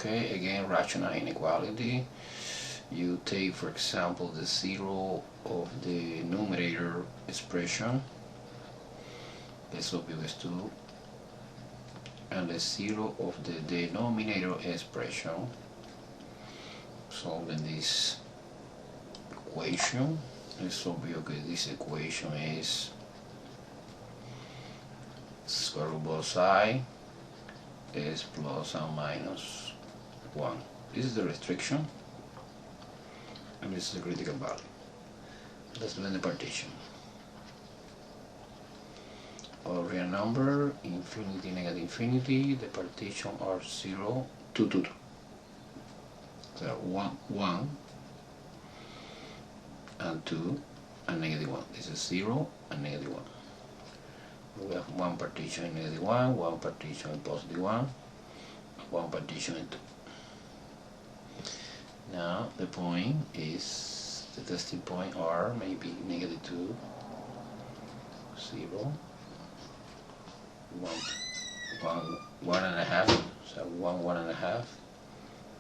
Okay, again, rational inequality. You take, for example, the zero of the numerator expression, this will be equals to, and the zero of the denominator expression. Solving this equation, this will be okay. This equation is square root both sides is plus and minus 1. This is the restriction, and this is the critical value. Let's do the partition. Our real number, infinity, negative infinity, the partition are 0, 2, 2, 2. So 1, 1, and 2, and negative 1. This is 0 and negative 1. We have one partition in negative 1, one partition in positive 1, one partition in 2. Now the point is, the testing point are maybe negative 2, 0, 1, 1 and a half, so 1, 1 and a half,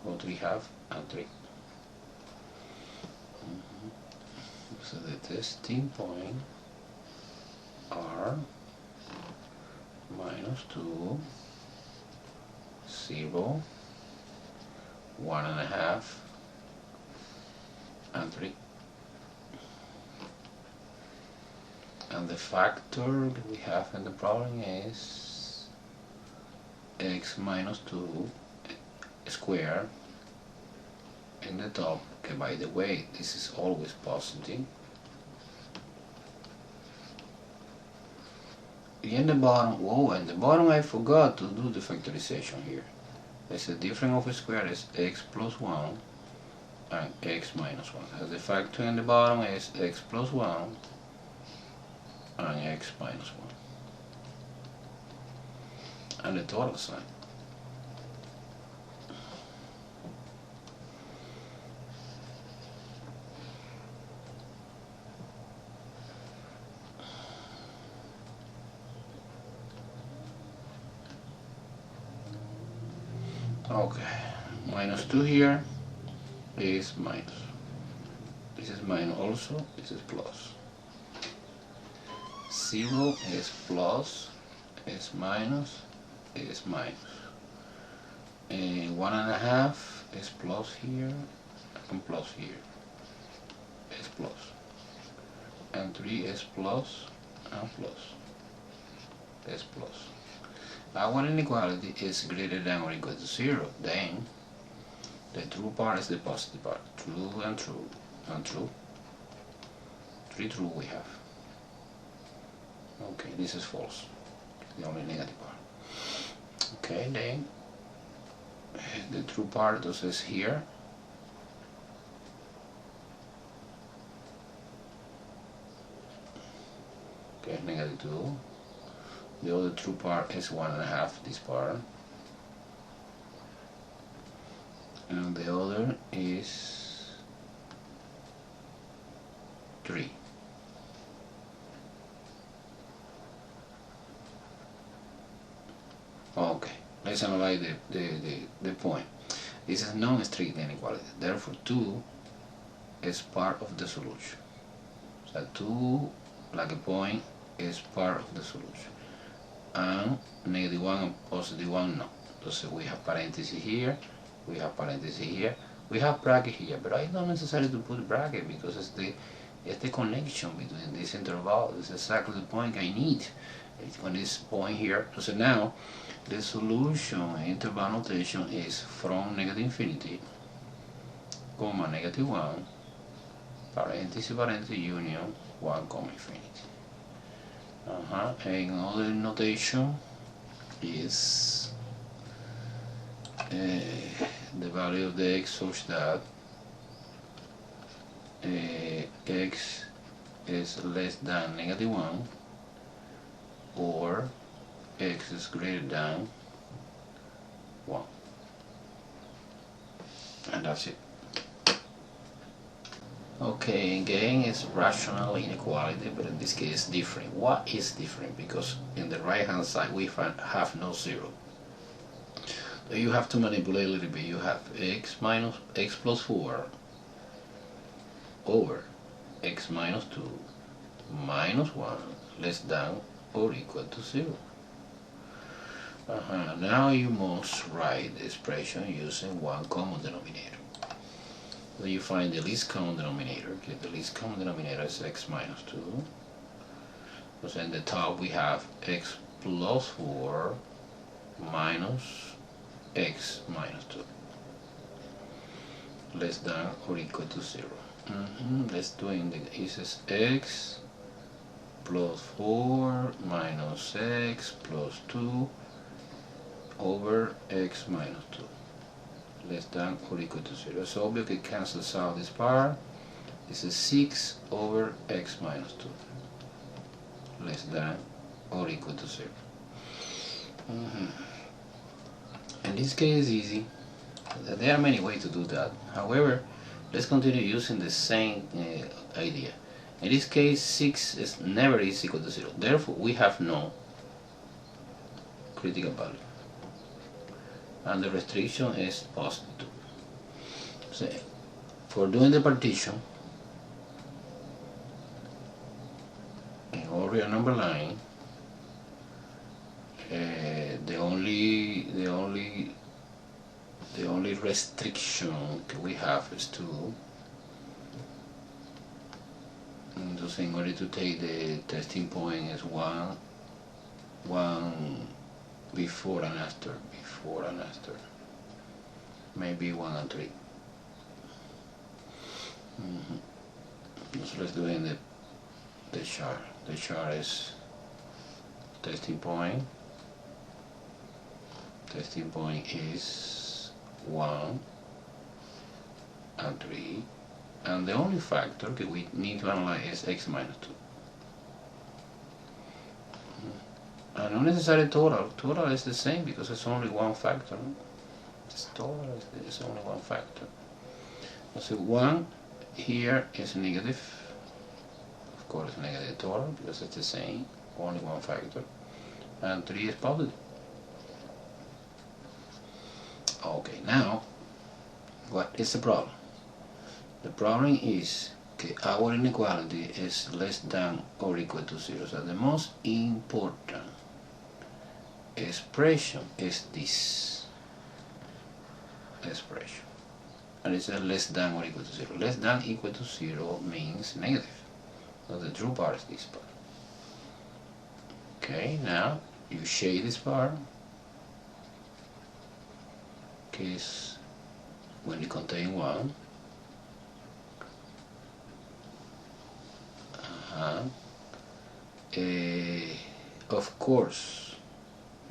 1, 3 half, and 3. So the testing point are minus 2, 0, 1 and a half, and 3. And the factor that we have in the problem is x minus 2 squared in the top. Okay, by the way, this is always positive. In the bottom, whoa, in the bottom I forgot to do the factorization here. There's a difference of square is x plus 1 and x minus 1. So the factor in the bottom is x plus 1 and x minus 1. And the total sign. Okay, minus 2 here is minus. This is minus also, this is plus. 0 is plus, is minus, is minus. And 1 and a half is plus here, and plus here. Is plus. And 3 is plus, and plus. Is plus. Our inequality is greater than or equal to 0, then the true part is the positive part. True and true and true. 3 true we have. Okay, this is false. The only negative part. Okay, then the true part is here. Okay, negative 2. The other true part is 1 and a half, this part. And the other is 3. Okay, let's analyze the point. This is non-strict inequality. Therefore, 2 is part of the solution. So 2, like a point, is part of the solution. And negative 1 and positive 1, no. So we have parenthesis here, we have parenthesis here, we have bracket here, but it's not necessary to put bracket because it's the connection between this interval. It's exactly the point I need. It's on this point here. So now the solution interval notation is from negative infinity, comma negative 1, parenthesis, parenthesis, union, 1, comma infinity. And another notation is the value of the x such that x is less than negative 1 or x is greater than 1. And that's it. Okay, again, it's rational inequality, but in this case different. What is different? Because in the right hand side we have no 0. You have to manipulate a little bit. You have x plus 4 over x minus 2 minus 1 less than or equal to 0. Now you must write the expression using one common denominator. So you find the least common denominator. Okay, the least common denominator is x minus 2. So in the top we have x plus 4 minus x minus 2 less than or equal to 0. Let's do it. This is x plus 4 minus x plus 2 over x minus 2 less than or equal to 0. It's obvious it cancels out this part. This is 6 over x minus 2 less than or equal to 0. In this case, easy. There are many ways to do that. However, let's continue using the same idea. In this case, 6 is never is equal to 0. Therefore, we have no critical value. And the restriction is positive. So, for doing the partition, in all real number line, the only restriction we have is to, in order to take the testing point is one before and after, maybe 1 and 3. So let's do it in the chart. The chart is testing point. Testing point is 1 and 3, and the only factor that we need to analyze is x minus 2. And unnecessary total. Total is the same because it's only one factor. This total is only one factor. So 1 here is negative. Of course, negative total because it's the same, only one factor. And 3 is positive. Okay, now, what is the problem? The problem is that our inequality is less than or equal to 0. So the most important expression is this expression. And it's less than or equal to 0. Less than equal to 0 means negative. So the true part is this part. Okay, now you shade this part. Case when you contain 1. Of course,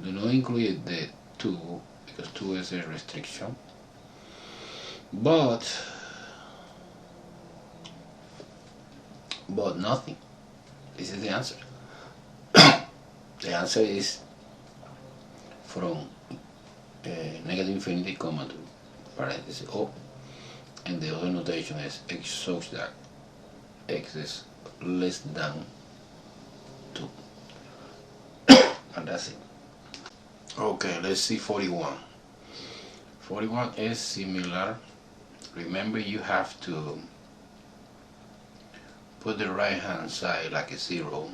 do not include the 2 because 2 is a restriction, but nothing. This is the answer. The answer is from negative infinity comma to parenthesis O, and the other notation is x such that x is less than 2. And that's it. Okay, let's see 41. 41 is similar. Remember, you have to put the right hand side like a 0.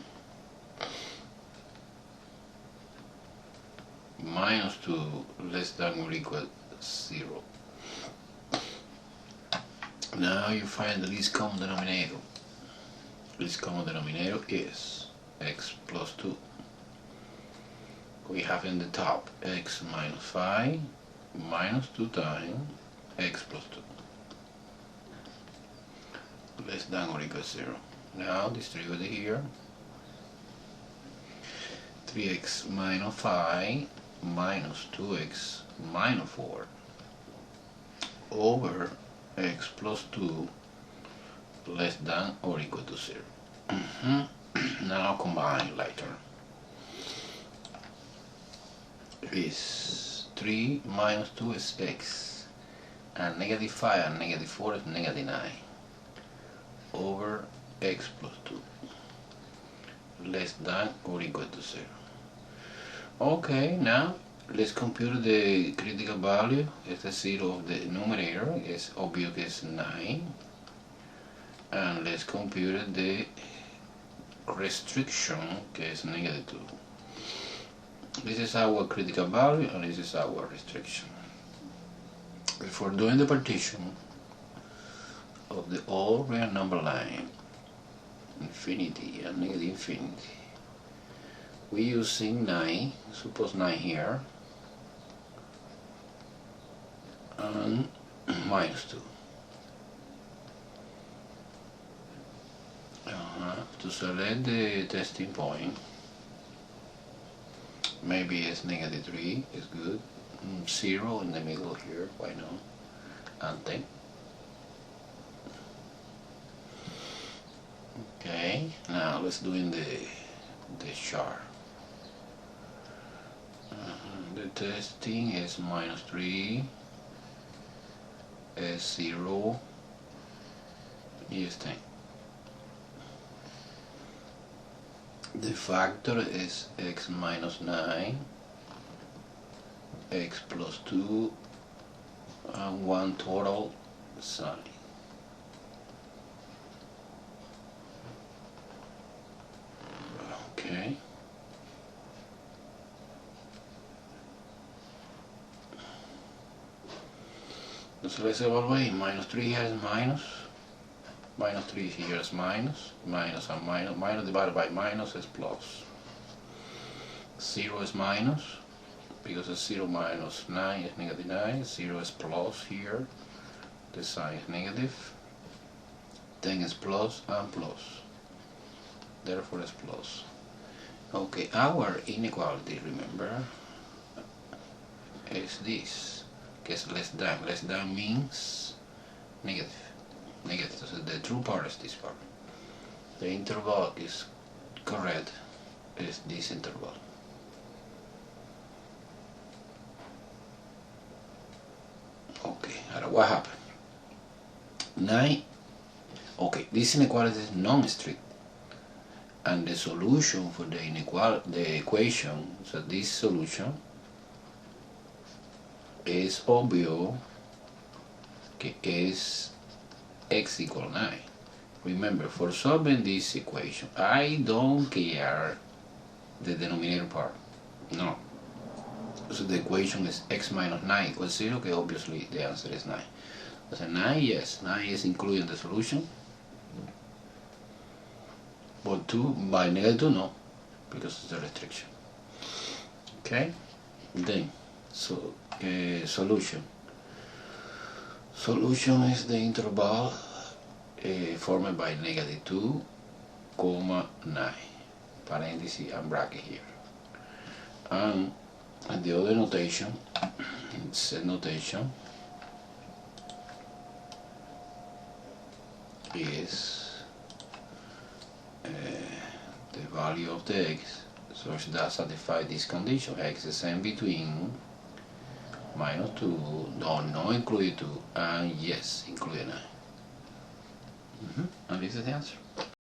Minus 2 less than or equal 0. Now you find the least common denominator. Least common denominator is x plus 2. We have in the top x minus 5 minus 2 times x plus 2 less than or equal 0. Now distribute it here. 3x minus 5 minus 2x minus 4 over x plus 2 less than or equal to 0. Now combine later. Is 3 minus 2 is x, and negative 5 and negative 4 is negative 9 over x plus 2 less than or equal to 0. Okay, now let's compute the critical value. It's the 0 of the numerator. It's obvious it's 9. And let's compute the restriction, que is -2. This is our critical value and this is our restriction. Before doing the partition of the all real number line, infinity and negative infinity, we using 9, suppose 9 here, and -2. To select the testing point, maybe it's -3 is good. 0 in the middle here, why not? And 10. Okay, now let's do in the chart. The testing is -3, is 0, is 10. The factor is x minus 9, x plus 2, and 1 total sign. Okay. So let's evaluate. -3 here is minus. -3 here is minus. Minus and minus. Minus divided by minus is plus. 0 is minus. Because it's 0 minus 9 is -9. 0 is plus here. The sign is negative. 10 is plus and plus. Therefore it's plus. Okay, our inequality, remember, is this. Because less than. Less than means negative. Negative. So the true part is this part. The interval is correct. Is this interval. Okay, what happened? 9. Okay, this inequality is non-strict. And the solution for the equation, so this solution is obvious, que is x equal 9. Remember, for solving this equation, I don't care the denominator part. No. So the equation is x minus 9 equals 0, okay, obviously the answer is 9. So 9, yes, 9 is included in the solution. But 2 by -2, no, because it's a restriction. Okay, then, so solution. Solution is the interval formed by -2, 9, parenthesis and bracket here. And the other notation, set notation, is the value of the x such that satisfy this condition. X is in between -2, no include 2, and yes, include 9. And this is the answer.